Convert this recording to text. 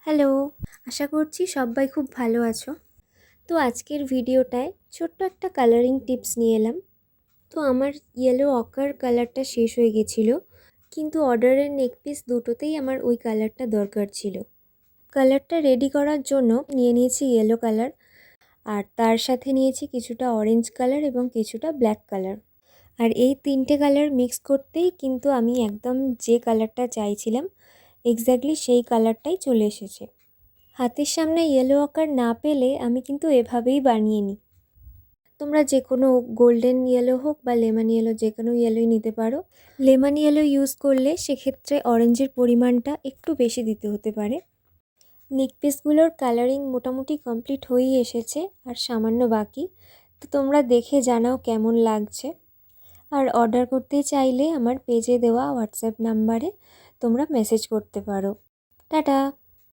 Hello, আশা করছি সবাই খুব ভালো আছো। তো আজকের ভিডিওটায় ছোট্ট একটা কালারিং টিপস নিয়ে এলাম। তো আমার ইয়েলো অকার কালারটা শেষ হয়ে গেছিলো, কিন্তু অর্ডারের নেকপিস দুটোতেই আমার ওই কালারটা দরকার ছিল। কালারটা রেডি করার জন্য নিয়েছি ইয়েলো কালার, আর তার সাথে নিয়েছি কিছুটা অরেঞ্জ কালার এবং কিছুটা ব্ল্যাক কালার। আর এই তিনটে কালার মিক্স করতেই কিন্তু আমি একদম যে কালারটা চাইছিলাম এক্স্যাক্টলি সেই কালারটাই চলে এসেছে। হাতের সামনে ইয়েলো আকার না পেলে আমি কিন্তু এভাবেই বানিয়ে নিই। তোমরা যে কোনো গোল্ডেন ইয়েলো হোক বা লেমন ইয়েলো, যে কোনো ইয়েলোই নিতে পারো। লেমন ইয়েলো ইউজ করলে সেক্ষেত্রে অরেঞ্জের পরিমাণটা একটু বেশি দিতে হতে পারে। নেকপিসগুলোর কালারিং মোটামুটি কমপ্লিট হয়েই এসেছে, আর সামান্য বাকি। তো তোমরা দেখে জানাও কেমন লাগছে। আর অর্ডার করতে চাইলে আমার পেজে দেওয়া হোয়াটসঅ্যাপ নাম্বারে তোমরা মেসেজ করতে পারো। টাটা।